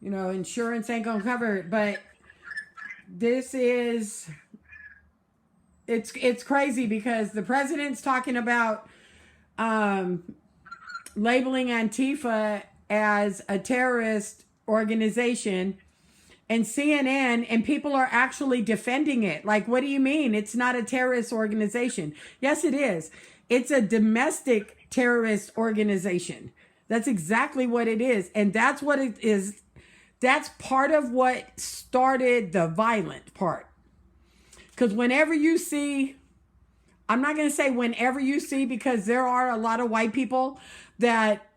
You know, insurance ain't gonna cover it. But this is, it's crazy because the president's talking about labeling Antifa as a terrorist organization, and CNN and people are actually defending it. Like, what do you mean? It's not a terrorist organization. Yes, it is. It's a domestic terrorist organization. That's exactly what it is. And that's what it is. That's part of what started the violent part. Because whenever you see, I'm not going to say whenever you see, because there are a lot of white people that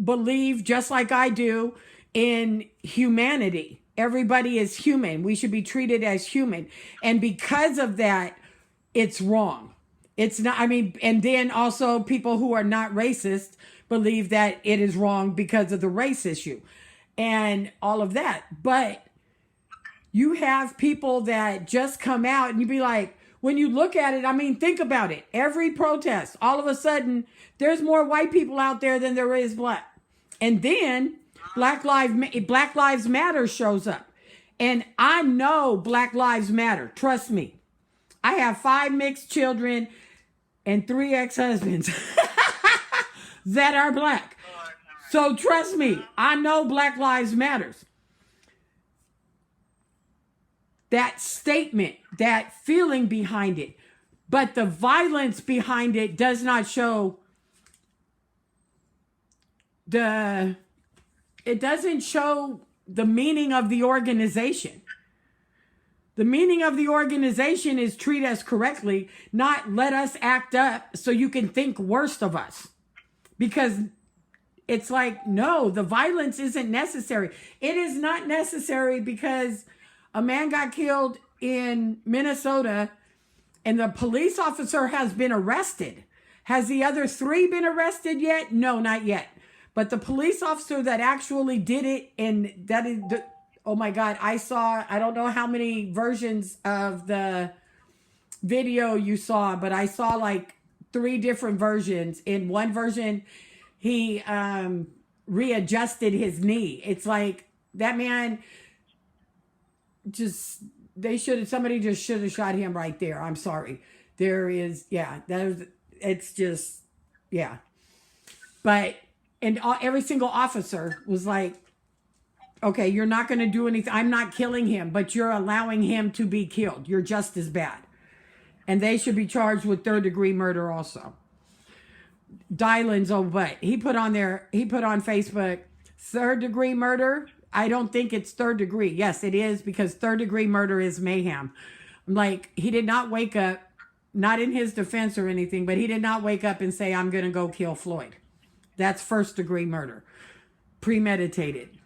believe, just like I do, in humanity. Everybody is human. We should be treated as human. And because of that, it's wrong. It's not, I mean, and then also people who are not racist believe that it is wrong because of the race issue and all of that. But you have people that just come out and you be like, when you look at it, I mean, think about it. Every protest, all of a sudden, there's more white people out there than there is black. And then Black Lives Matter shows up. And I know Black Lives Matter. Trust me. I have 5 mixed children and 3 ex-husbands that are black. So trust me, I know Black Lives Matters. That statement, that feeling behind it, but the violence behind it does not show it doesn't show the meaning of the organization. The meaning of the organization is treat us correctly, not let us act up so you can think worst of us. Because it's like, no, the violence isn't necessary. It is not necessary because a man got killed in Minnesota and the police officer has been arrested. Has the other 3 been arrested yet? No, not yet. But the police officer that actually did it, and that is, oh my God, I don't know how many versions of the video you saw, but I saw like 3 different versions. In one version, he readjusted his knee. It's like that man just, somebody just should have shot him right there. I'm sorry. It's just, yeah. But, and every single officer was like, okay, you're not going to do anything. I'm not killing him, but you're allowing him to be killed. You're just as bad. And they should be charged with 3rd-degree murder also. Dylan's old butt. He put on Facebook, 3rd-degree murder. I don't think it's 3rd degree. Yes, it is, because 3rd-degree murder is mayhem. Like, he did not wake up, not in his defense or anything, but he did not wake up and say, I'm going to go kill Floyd. That's 1st-degree murder. Premeditated.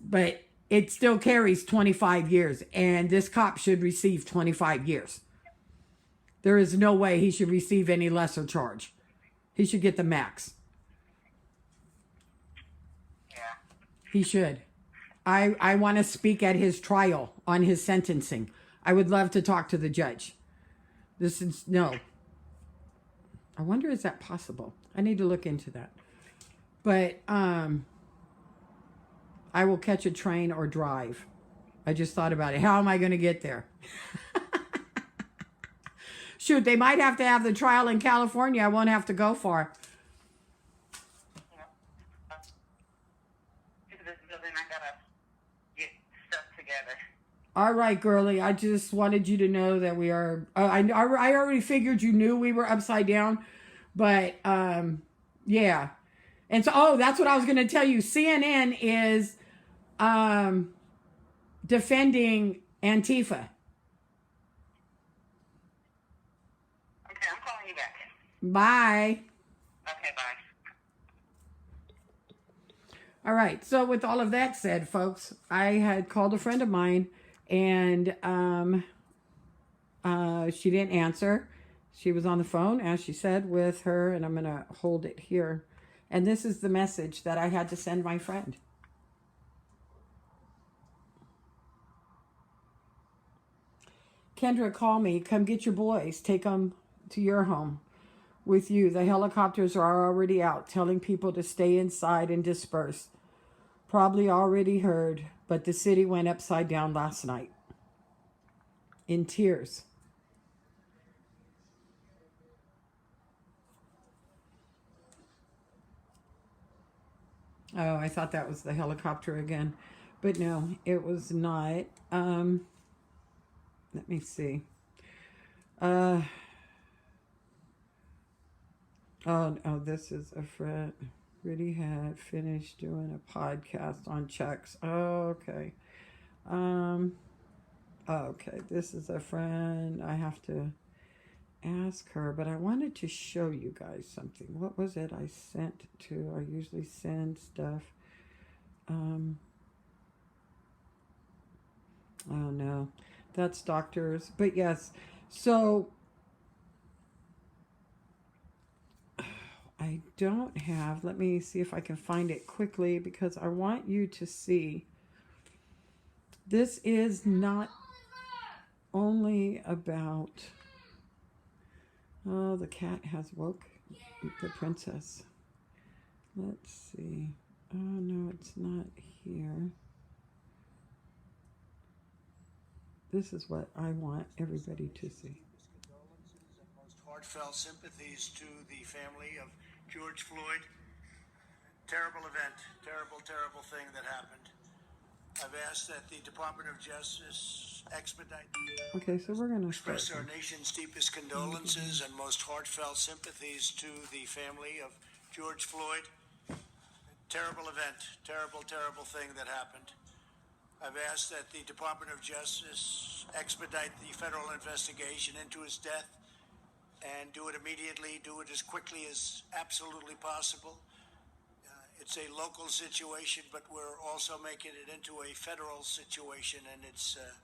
But it still carries 25 years, and this cop should receive 25 years. There is no way he should receive any lesser charge. He should get the max. Yeah. He should. I want to speak at his trial on his sentencing. I would love to talk to the judge. No. I wonder, is that possible? I need to look into that. But I will catch a train or drive. I just thought about it. How am I going to get there? Shoot, they might have to have the trial in California. I won't have to go far. All right, girlie. I just wanted you to know that we are. I already figured you knew we were upside down, but yeah. And so, that's what I was going to tell you. CNN is defending Antifa. Okay, I'm calling you back. Bye. Okay, bye. All right. So with all of that said, folks, I had called a friend of mine, and she didn't answer. She was on the phone, as she said, with her, and I'm going to hold it here. And this is the message that I had to send my friend. Kendra, call me. Come get your boys. Take them to your home with you. The helicopters are already out, telling people to stay inside and disperse. Probably already heard, but the city went upside down last night in tears. Oh, I thought that was the helicopter again. But no, it was not. Let me see. Oh, this is a friend. Really had finished doing a podcast on checks. Oh, okay. Okay, this is a friend. I have to ask her, but I wanted to show you guys something. What was it I sent to? I usually send stuff. Oh no, that's doctors. But yes, so I don't have, let me see if I can find it quickly because I want you to see. This is not only about, oh, the cat has woke the princess. Let's see. Oh no, it's not here. This is what I want everybody to see. Condolences and most heartfelt sympathies to the family of George Floyd. Terrible event, terrible, terrible thing that happened. I've asked that the Department of Justice expedite. Okay, so we're going to express our nation's deepest condolences and most heartfelt sympathies to the family of George Floyd. Terrible event, terrible, terrible thing that happened. I've asked that the Department of Justice expedite the federal investigation into his death and do it immediately, do it as quickly as absolutely possible. It's a local situation, but we're also making it into a federal situation, and it's a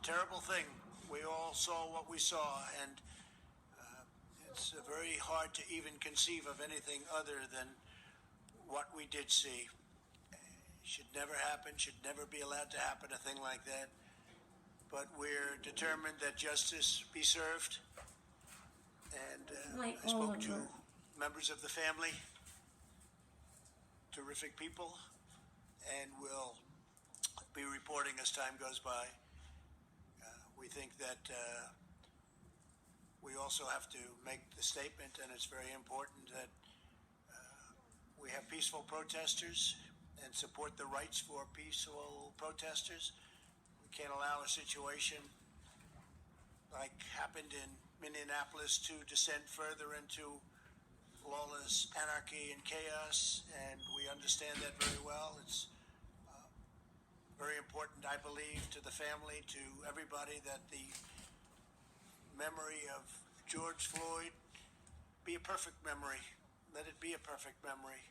terrible thing. We all saw what we saw, and it's very hard to even conceive of anything other than what we did see. Should never happen, should never be allowed to happen, a thing like that. But we're determined that justice be served. And I spoke to members of the family, terrific people, and we'll be reporting as time goes by. We think that we also have to make the statement, and it's very important that we have peaceful protesters and support the rights for peaceful protesters. We can't allow a situation like happened in Minneapolis to descend further into lawless anarchy and chaos, and we understand that very well. It's very important, I believe, to the family, to everybody, that the memory of George Floyd be a perfect memory. Let it be a perfect memory.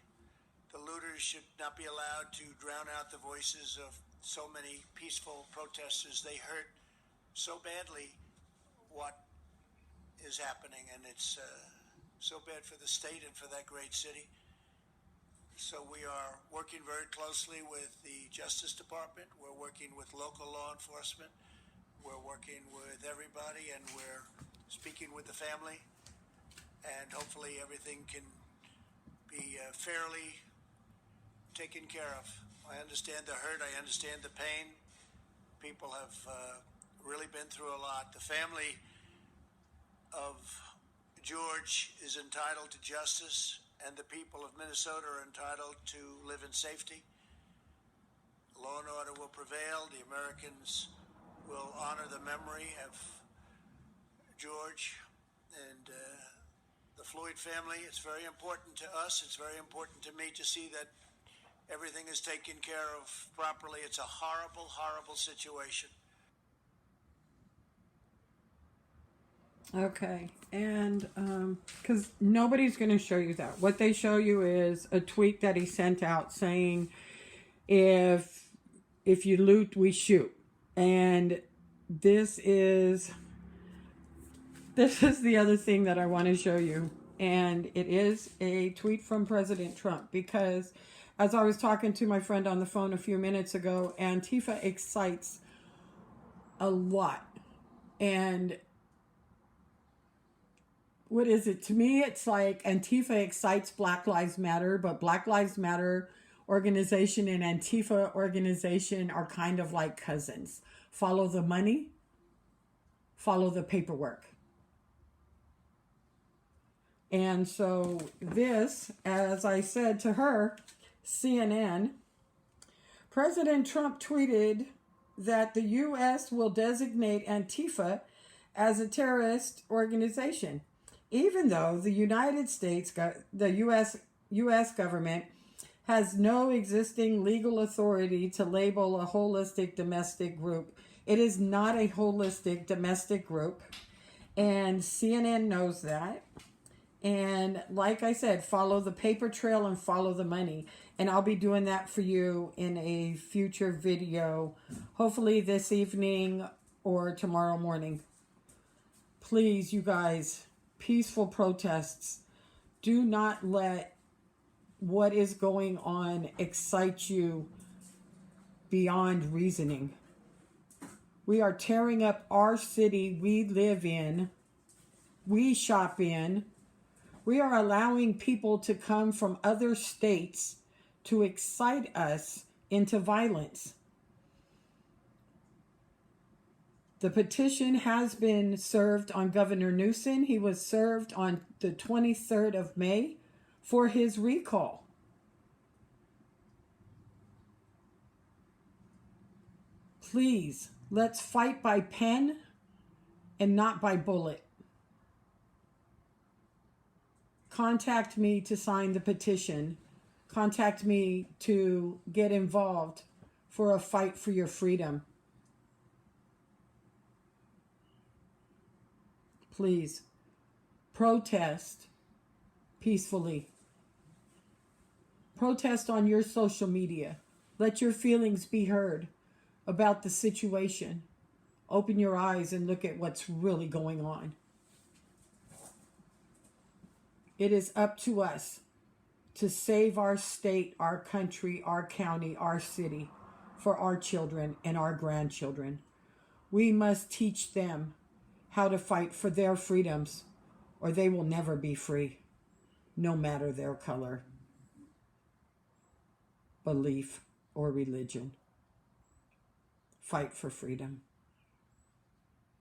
The looters should not be allowed to drown out the voices of so many peaceful protesters. They hurt so badly what is happening, and it's so bad for the state and for that great city. So we are working very closely with the Justice Department. We're working with local law enforcement. We're working with everybody, and we're speaking with the family. And hopefully everything can be fairly taken care of. I understand the hurt. I understand the pain. People have really been through a lot. The family of George is entitled to justice, and the people of Minnesota are entitled to live in safety. Law and order will prevail. The Americans will honor the memory of George and the Floyd family. It's very important to us. It's very important to me to see that everything is taken care of properly. It's a horrible, horrible situation. Okay, and because nobody's going to show you that. What they show you is a tweet that he sent out saying, if you loot, we shoot. And this is the other thing that I want to show you. And it is a tweet from President Trump, because as I was talking to my friend on the phone a few minutes ago, Antifa excites a lot. And what is it? To me, it's like Antifa excites Black Lives Matter, but Black Lives Matter organization and Antifa organization are kind of like cousins. Follow the money, follow the paperwork. And so this, as I said to her, CNN, President Trump tweeted that the U.S. will designate Antifa as a terrorist organization, even though the United States, the U.S. government has no existing legal authority to label a holistic domestic group. It is not a holistic domestic group, and CNN knows that. And like I said, follow the paper trail and follow the money. And I'll be doing that for you in a future video, hopefully this evening or tomorrow morning. Please, you guys, peaceful protests. Do not let what is going on excite you beyond reasoning. We are tearing up our city we live in, we shop in. We are allowing people to come from other states to excite us into violence. The petition has been served on Governor Newsom. He was served on the 23rd of May for his recall. Please, let's fight by pen and not by bullet. Contact me to sign the petition. Contact me to get involved for a fight for your freedom. Please, protest peacefully. Protest on your social media. Let your feelings be heard about the situation. Open your eyes and look at what's really going on. It is up to us to save our state, our country, our county, our city, for our children and our grandchildren. We must teach them how to fight for their freedoms, or they will never be free, no matter their color, belief, or religion. Fight for freedom.